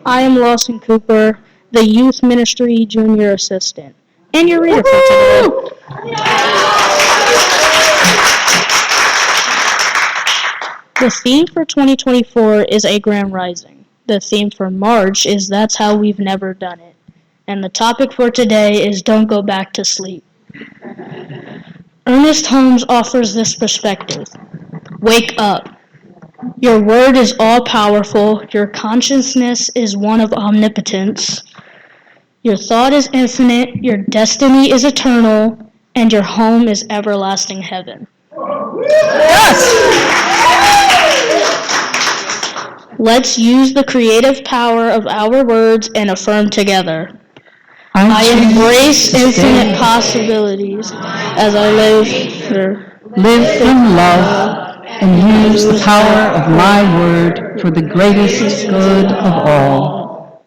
I am Lawson Cooper, the Youth Ministry Junior Assistant, and your reader for today. The theme for 2024 is A Grand Rising. The theme for March is That's How We've Never Done It. And the topic for today is Don't Go Back to Sleep. Ernest Holmes offers this perspective. Wake up. Your word is all-powerful. Your consciousness is one of omnipotence. Your thought is infinite. Your destiny is eternal. And your home is everlasting heaven. Yes! Let's use the creative power of our words and affirm together. I embrace infinite possibilities as I live in love and use the power of my word for the greatest good of all.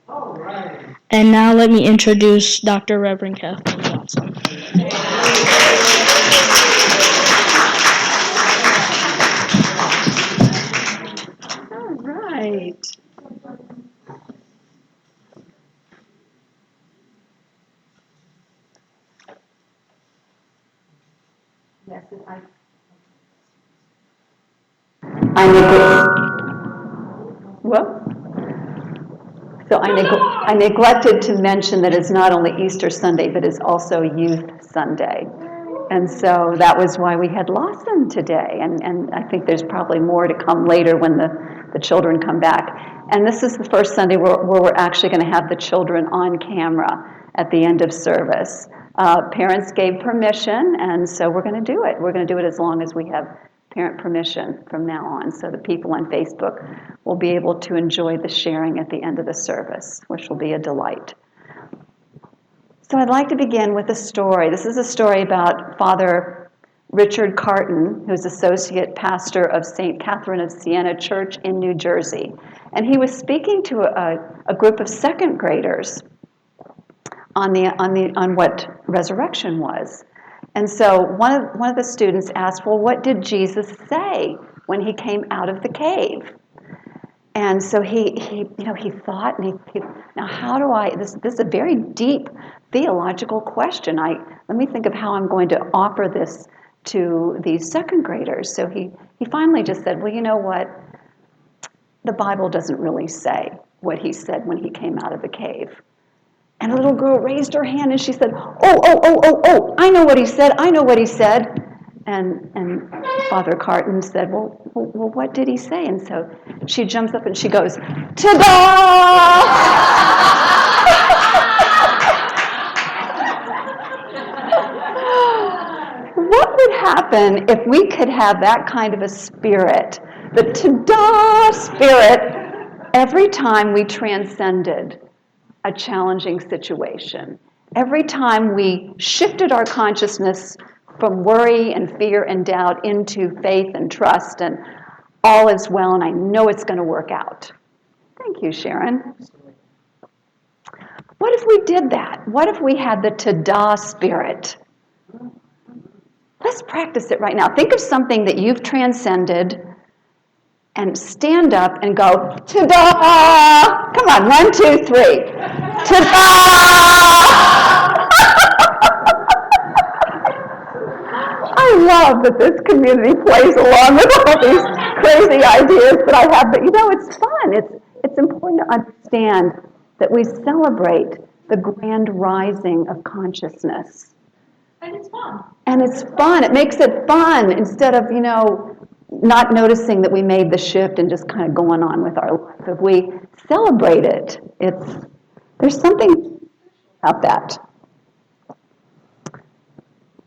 And now let me introduce Dr. Reverend Kathleen Johnson. All right. Yes, I neglected to mention that it's not only Easter Sunday, but it's also Youth Sunday. And so that was why we had Lawson today. And I think there's probably more to come later when the children come back. And this is the first Sunday where we're actually going to have the children on camera at the end of service. Parents gave permission, and so we're going to do it. We're going to do it as long as we have parent permission from now on, so the people on Facebook will be able to enjoy the sharing at the end of the service, which will be a delight. So I'd like to begin with a story. This is a story about Father Richard Carton, who's associate pastor of St. Catherine of Siena Church in New Jersey. And he was speaking to a group of second graders on what resurrection was. And so one of the students asked, well, what did Jesus say when he came out of the cave? And so he thought, and he now how do I, this is a very deep theological question. Let me think of how I'm going to offer this to these second graders. So he finally just said, well, you know what? The Bible doesn't really say what he said when he came out of the cave. And a little girl raised her hand and she said, oh, I know what he said, And Father Carton said, well, what did he say? And so she jumps up and she goes, ta-da! What would happen if we could have that kind of a spirit, the ta-da spirit, every time we transcended a challenging situation? Every time we shifted our consciousness from worry and fear and doubt into faith and trust and all is well and I know it's going to work out. Thank you, Sharon. What if we did that? What if we had the ta-da spirit? Let's practice it right now. Think of something that you've transcended and stand up and go, ta-da! Come on, 1, 2, 3. Ta-da! I love that this community plays along with all these crazy ideas that I have, but it's fun. It's important to understand that we celebrate the grand rising of consciousness. And it's fun. And it's fun. It makes it fun instead of, not noticing that we made the shift and just kind of going on with our life. If we celebrate it, there's something about that.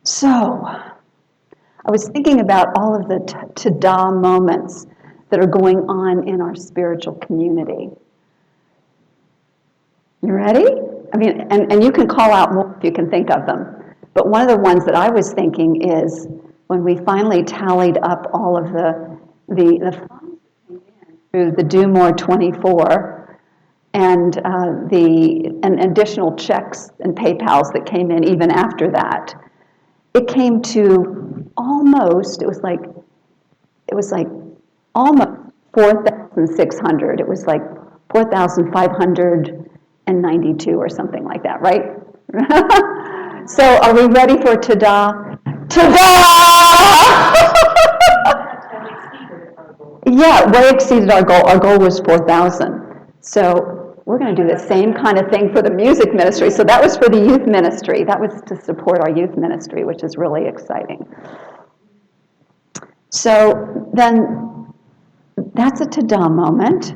So, I was thinking about all of the ta-da moments that are going on in our spiritual community. You ready? I mean, and you can call out more if you can think of them. But one of the ones that I was thinking is when we finally tallied up all of the funds through the Do More 24 and and additional checks and PayPals that came in even after that. It came to almost, it was like almost 4,600. It was like 4,592 or something like that, right? So are we ready for ta-da? Ta-da! Yeah, way exceeded our goal. Our goal was 4,000. So we're going to do the same kind of thing for the music ministry. So that was for the youth ministry. That was to support our youth ministry, which is really exciting. So then that's a ta-da moment.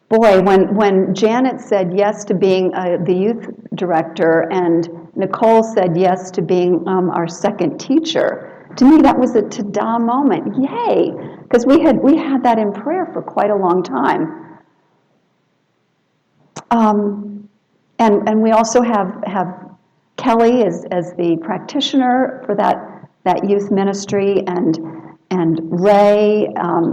Boy, when Janet said yes to being the youth director and Nicole said yes to being our second teacher, to me that was a ta-da moment. Yay! Because we had that in prayer for quite a long time. And we also have Kelly as the practitioner for that youth ministry, and Ray,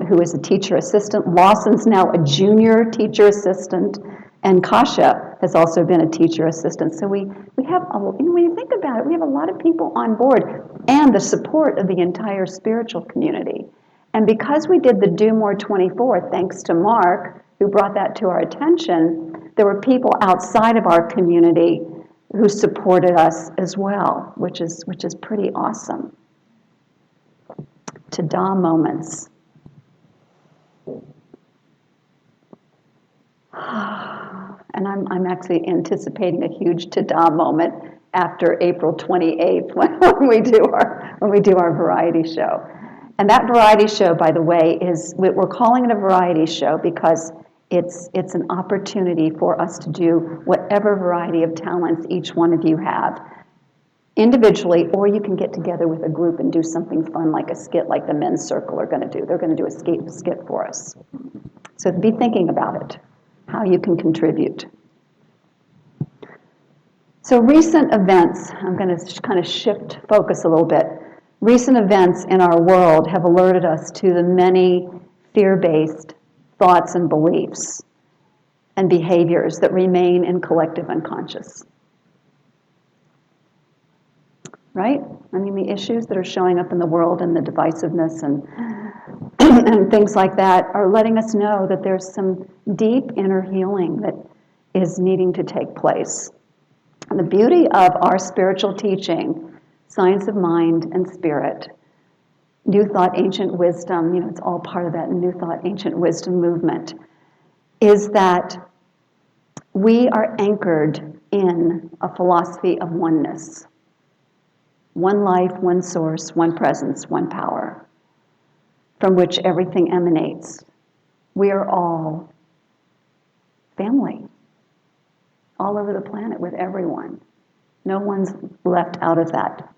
who is a teacher assistant. Lawson's now a junior teacher assistant, and Kasha has also been a teacher assistant. So we have, when you think about it, we have a lot of people on board, and the support of the entire spiritual community. And because we did the Do More 24, thanks to Mark, who brought that to our attention, there were people outside of our community who supported us as well, which is pretty awesome. Ta-da moments. And I'm actually anticipating a huge ta-da moment after April 28th when we do our variety show. And that variety show, by the way, we're calling it a variety show because it's an opportunity for us to do whatever variety of talents each one of you have, individually, or you can get together with a group and do something fun like a skit like the men's circle are going to do. They're going to do a skit for us. So be thinking about it, how you can contribute. So recent events, I'm going to kind of shift focus a little bit. Recent events in our world have alerted us to the many fear-based thoughts and beliefs and behaviors that remain in collective unconscious. Right? I mean, the issues that are showing up in the world and the divisiveness and things like that are letting us know that there's some deep inner healing that is needing to take place. And the beauty of our spiritual teaching, Science of Mind and Spirit, New Thought, Ancient Wisdom, it's all part of that New Thought, Ancient Wisdom movement, is that we are anchored in a philosophy of oneness. One life, one source, one presence, one power, from which everything emanates. We are all family, all over the planet with everyone. No one's left out of that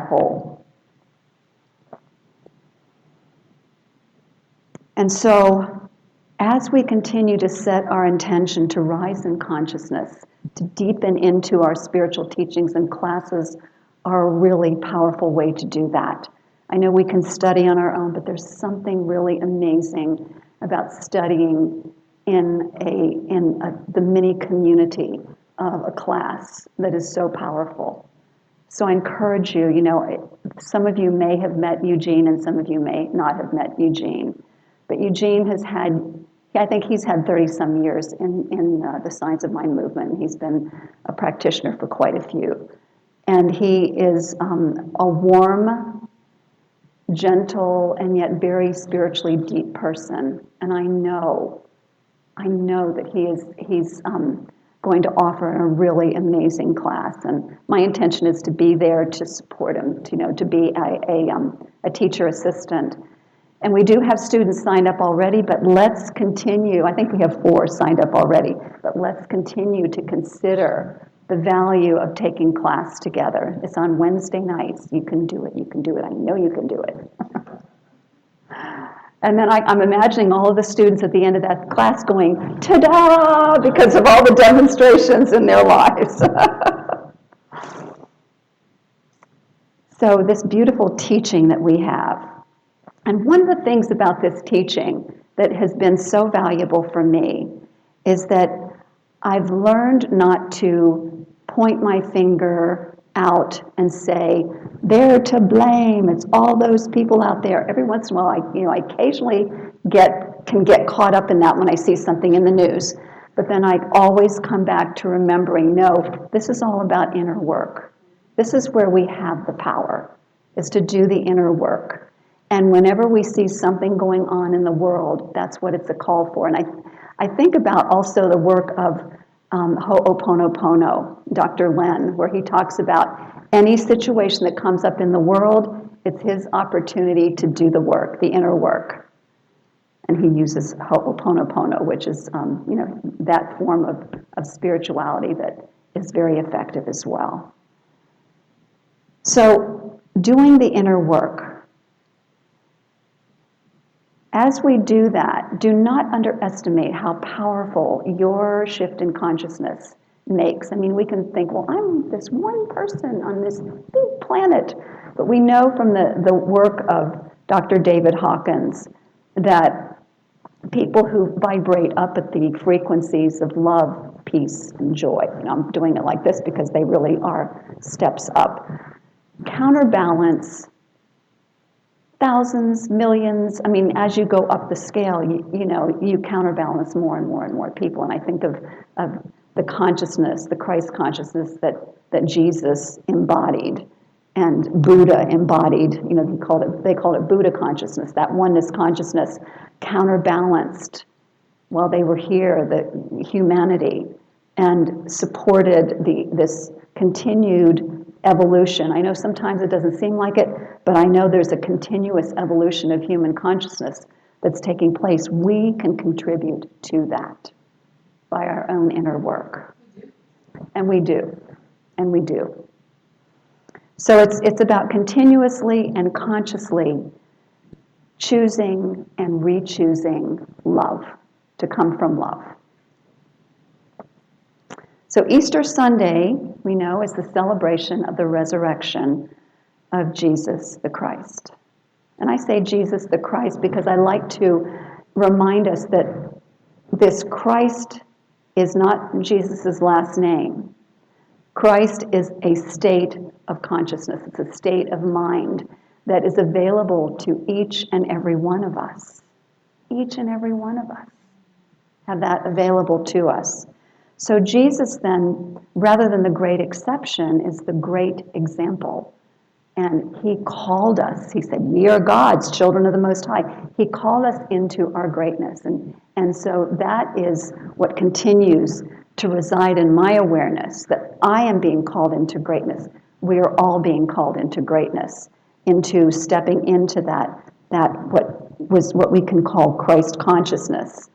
whole. And so, as we continue to set our intention to rise in consciousness, to deepen into our spiritual teachings, and classes are a really powerful way to do that. I know we can study on our own, but there's something really amazing about studying in the mini community of a class that is so powerful. So I encourage you, some of you may have met Eugene and some of you may not have met Eugene. But Eugene I think he's had 30-some years in the Science of Mind movement. He's been a practitioner for quite a few. And he is a warm, gentle, and yet very spiritually deep person. And I know that he's going to offer a really amazing class. And my intention is to be there to support him, to be a teacher assistant. And we do have students signed up already, but let's continue. I think we have 4 signed up already, but let's continue to consider the value of taking class together. It's on Wednesday nights. You can do it. You can do it. I know you can do it. And then I'm imagining all of the students at the end of that class going, ta-da, because of all the demonstrations in their lives. So this beautiful teaching that we have. And one of the things about this teaching that has been so valuable for me is that I've learned not to point my finger out and say, they're to blame, it's all those people out there. Every once in a while, I occasionally can get caught up in that when I see something in the news. But then I always come back to remembering, no, this is all about inner work. This is where we have the power, is to do the inner work. And whenever we see something going on in the world, that's what it's a call for. And I think about also the work of Ho'oponopono, Dr. Len, where he talks about any situation that comes up in the world, it's his opportunity to do the work, the inner work. And he uses Ho'oponopono, which is that form of spirituality that is very effective as well. So doing the inner work. As we do that, do not underestimate how powerful your shift in consciousness makes. I mean, we can think, well, I'm this one person on this big planet. But we know from the work of Dr. David Hawkins that people who vibrate up at the frequencies of love, peace, and joy, I'm doing it like this because they really are steps up, counterbalance thousands, millions. I mean, as you go up the scale, you counterbalance more and more and more people. And I think of the consciousness, the Christ consciousness that Jesus embodied and Buddha embodied. They called it Buddha consciousness, that oneness consciousness counterbalanced while they were here, the humanity, and supported this continued evolution. I know sometimes it doesn't seem like it, but I know there's a continuous evolution of human consciousness that's taking place. We can contribute to that by our own inner work. And we do. And we do. So it's about continuously and consciously choosing and re-choosing love, to come from love. So Easter Sunday, we know, is the celebration of the resurrection of Jesus the Christ. And I say Jesus the Christ because I like to remind us that this Christ is not Jesus' last name. Christ is a state of consciousness. It's a state of mind that is available to each and every one of us. Each and every one of us have that available to us. So Jesus then, rather than the great exception, is the great example. And he called us. He said, "Ye are gods, children of the Most High." He called us into our greatness. And so that is what continues to reside in my awareness, that I am being called into greatness. We are all being called into greatness, into stepping into that what we can call Christ consciousness.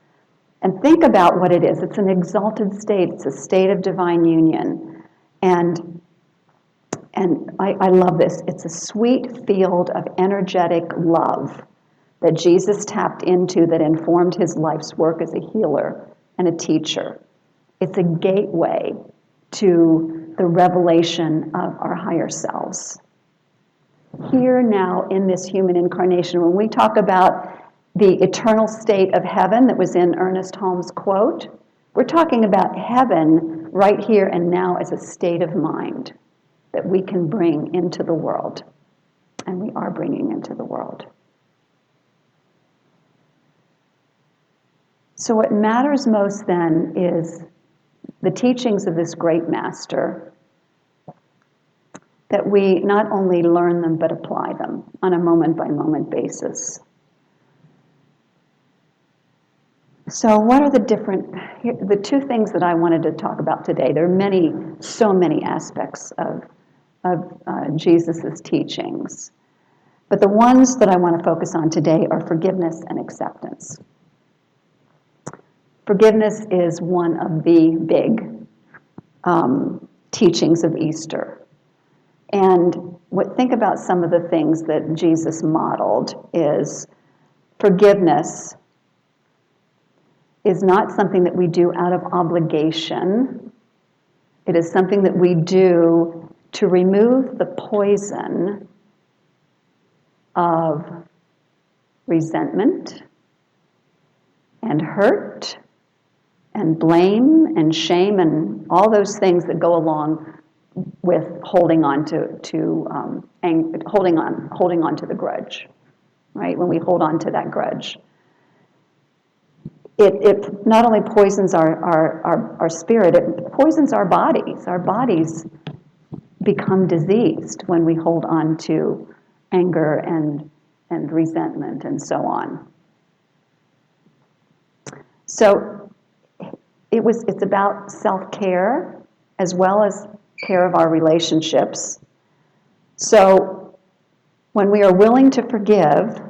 And think about what it is. It's an exalted state. It's a state of divine union. And I love this. It's a sweet field of energetic love that Jesus tapped into that informed his life's work as a healer and a teacher. It's a gateway to the revelation of our higher selves. Here now in this human incarnation, when we talk about the eternal state of heaven that was in Ernest Holmes' quote, we're talking about heaven right here and now as a state of mind that we can bring into the world, and we are bringing into the world. So what matters most then is the teachings of this great master, that we not only learn them but apply them on a moment-by-moment basis. So what are the two things that I wanted to talk about today? There are so many aspects of Jesus' teachings. But the ones that I want to focus on today are forgiveness and acceptance. Forgiveness is one of the big teachings of Easter. And think about some of the things that Jesus modeled is forgiveness is not something that we do out of obligation. It is something that we do to remove the poison of resentment and hurt and blame and shame and all those things that go along with holding on to the grudge, right? When we hold on to that grudge. it not only poisons our spirit, it poisons our bodies. Our bodies become diseased when we hold on to anger and resentment and so on. So it's about self-care as well as care of our relationships. So when we are willing to forgive,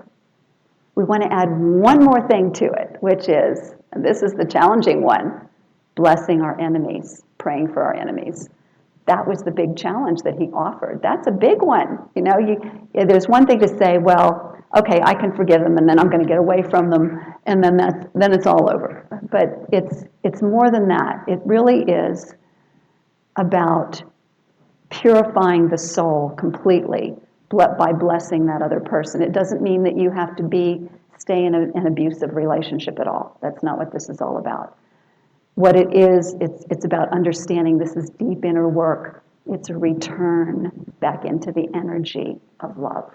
we want to add one more thing to it, which is, and this is the challenging one, blessing our enemies, praying for our enemies. That was the big challenge that he offered. That's a big one. You know, there's one thing to say, well, okay, I can forgive them, and then I'm going to get away from them, and then it's all over. But it's more than that. It really is about purifying the soul completely by blessing that other person. It doesn't mean that you have to stay in an abusive relationship at all. That's not what this is all about. What it is, it's about understanding this is deep inner work. It's a return back into the energy of love.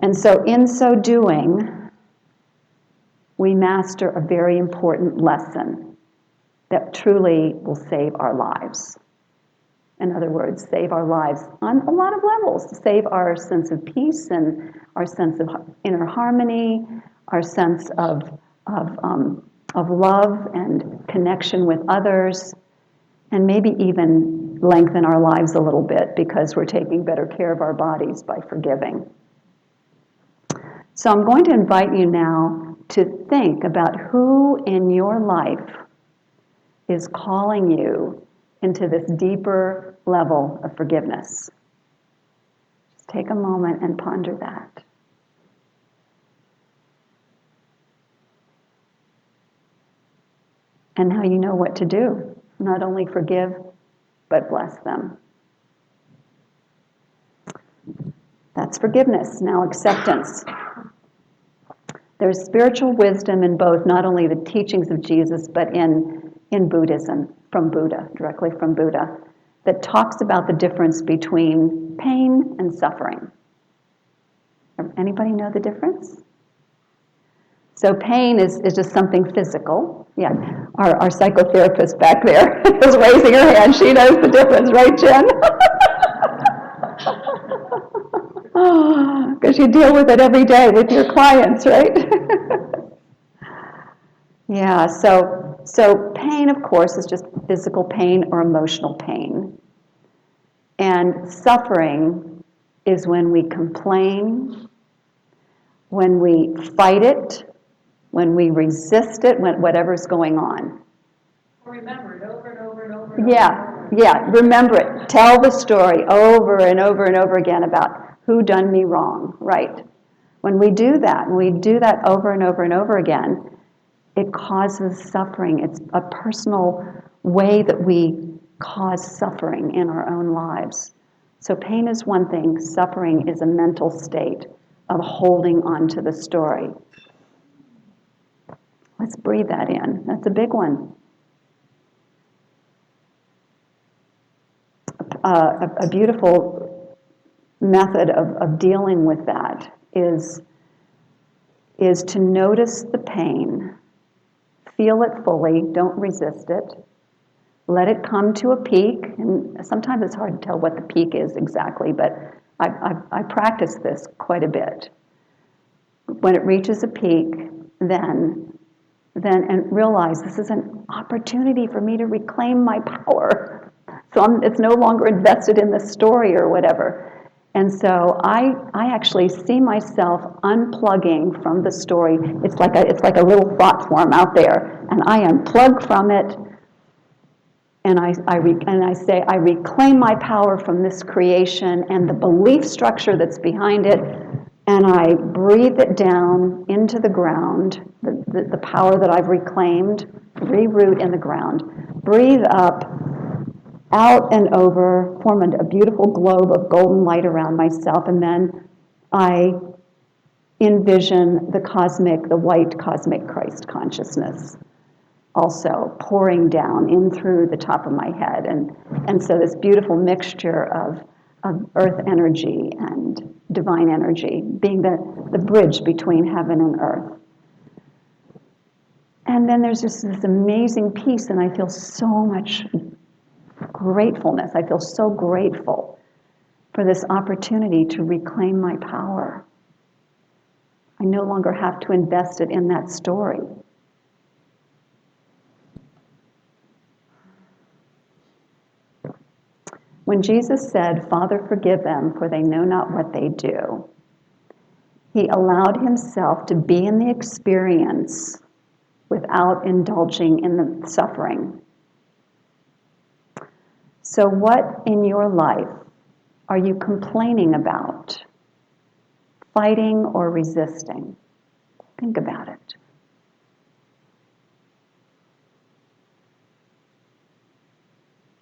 And so in so doing, we master a very important lesson that truly will save our lives. In other words, save our lives on a lot of levels. Save our sense of peace and our sense of inner harmony, our sense of love and connection with others, and maybe even lengthen our lives a little bit because we're taking better care of our bodies by forgiving. So I'm going to invite you now to think about who in your life is calling you into this deeper level of forgiveness. Just take a moment and ponder that. And now you know what to do. Not only forgive, but bless them. That's forgiveness. Now acceptance. There's spiritual wisdom in both, not only the teachings of Jesus, but in Buddhism, from Buddha, directly from Buddha, that talks about the difference between pain and suffering. Anybody know the difference? So pain is just something physical. Yeah, our psychotherapist back there is raising her hand. She knows the difference, right, Jen? Because you deal with it every day with your clients, right? Yeah, so pain, of course, is just physical pain or emotional pain. And suffering is when we complain, when we fight it, when we resist it, whatever's going on. Remember it over and over and over. Yeah, remember it. Tell the story over and over and over again about who done me wrong, right? When we do that over and over and over again, it causes suffering. It's a personal way that we cause suffering in our own lives. So pain is one thing, suffering is a mental state of holding on to the story. Let's breathe that in. That's a big one. A beautiful method of dealing with that is to notice the pain, feel it fully, don't resist it, let it come to a peak, and sometimes it's hard to tell what the peak is exactly, but I practice this quite a bit. When it reaches a peak, then and realize this is an opportunity for me to reclaim my power. So it's no longer invested in the story or whatever. And so I actually see myself unplugging from the story. It's like a little thought form out there, and I unplug from it, and I say I reclaim my power from this creation and the belief structure that's behind it, and I breathe it down into the ground, the power that I've reclaimed, reroot in the ground, breathe up, out and over, form a beautiful globe of golden light around myself, and then I envision the white cosmic Christ consciousness also pouring down in through the top of my head. And so this beautiful mixture of earth energy and divine energy being the bridge between heaven and earth. And then there's just this amazing peace, and I feel so much gratefulness. I feel so grateful for this opportunity to reclaim my power. I no longer have to invest it in that story. When Jesus said, "Father, forgive them, for they know not what they do," he allowed himself to be in the experience without indulging in the suffering. So what in your life are you complaining about, fighting or resisting? Think about it.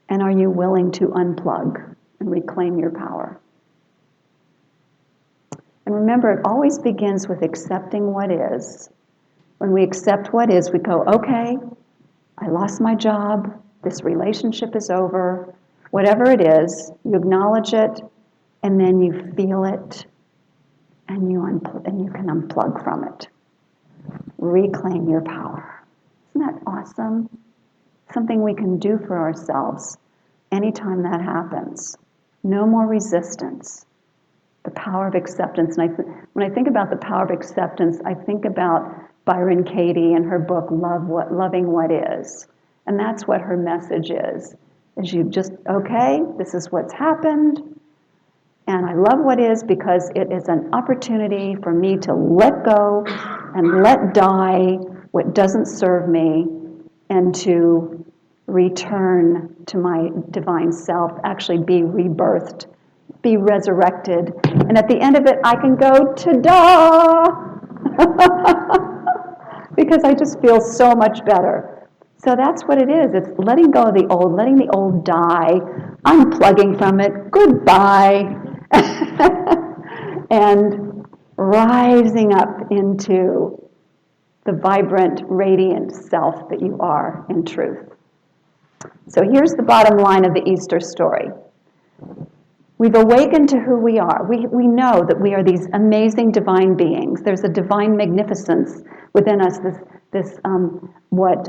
And are you willing to unplug and reclaim your power? And remember, it always begins with accepting what is. When we accept what is, we go, okay, I lost my job, this relationship is over, whatever it is, you acknowledge it, and then you feel it, and you can unplug from it. Reclaim your power. Isn't that awesome? Something we can do for ourselves anytime that happens. No more resistance. The power of acceptance. And when I think about the power of acceptance, I think about Byron Katie and her book, Loving What Is. And that's what her message is you just, okay, this is what's happened, and I love what is because it is an opportunity for me to let go and let die what doesn't serve me and to return to my divine self, actually be rebirthed, be resurrected. And at the end of it, I can go, ta-da! Because I just feel so much better. So that's what it is. It's letting go of the old, letting the old die, unplugging from it, goodbye, and rising up into the vibrant, radiant self that you are in truth. So here's the bottom line of the Easter story. We've awakened to who we are. We know that we are these amazing divine beings. There's a divine magnificence within us, what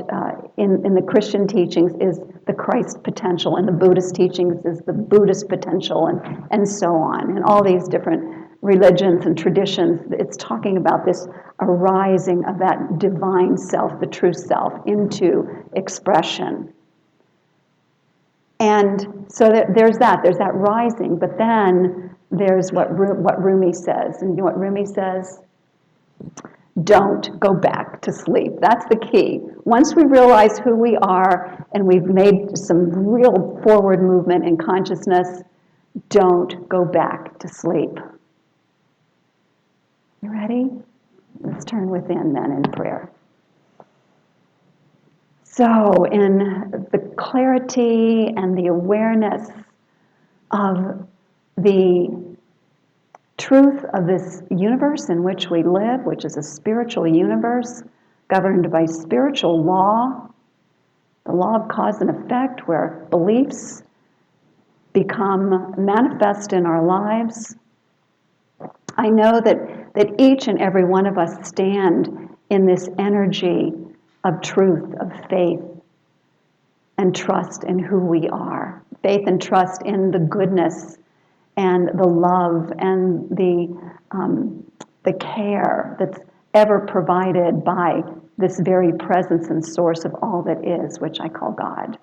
in the Christian teachings is the Christ potential, and the Buddhist teachings is the Buddhist potential, and so on. And all these different religions and traditions, it's talking about this arising of that divine self, the true self, into expression. And so there's that rising, but then there's what Rumi says. And you know what Rumi says? Don't go back to sleep. That's the key. Once we realize who we are and we've made some real forward movement in consciousness, don't go back to sleep. You ready? Let's turn within then in prayer. So in the clarity and the awareness of the truth of this universe in which we live, which is a spiritual universe governed by spiritual law, the law of cause and effect, where beliefs become manifest in our lives, I know that each and every one of us stand in this energy of truth, of faith, and trust in who we are. Faith and trust in the goodness and the love and the care that's ever provided by this very presence and source of all that is, which I call God.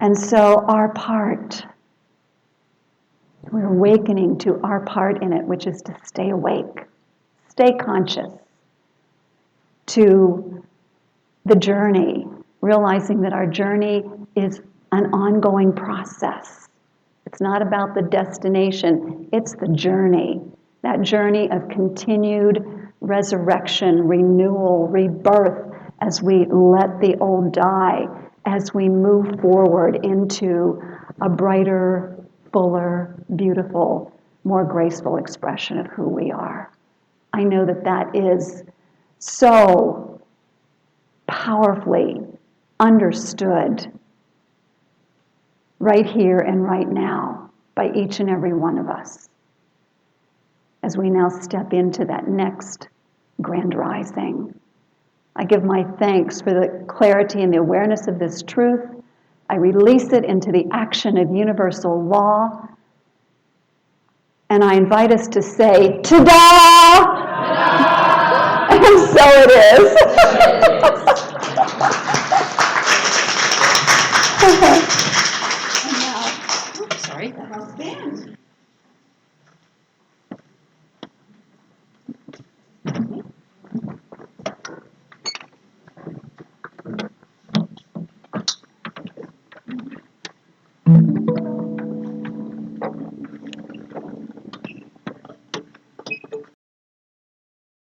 And so our part, we're awakening to our part in it, which is to stay awake, stay conscious to the journey, realizing that our journey is an ongoing process. It's not about the destination, it's the journey. That journey of continued resurrection, renewal, rebirth, as we let the old die, as we move forward into a brighter, fuller, beautiful, more graceful expression of who we are. I know that that is so powerfully understood right here and right now by each and every one of us as we now step into that next grand rising. I give my thanks for the clarity and the awareness of this truth. I release it into the action of universal law. And I invite us to say, ta-da! And so it is. Sorry.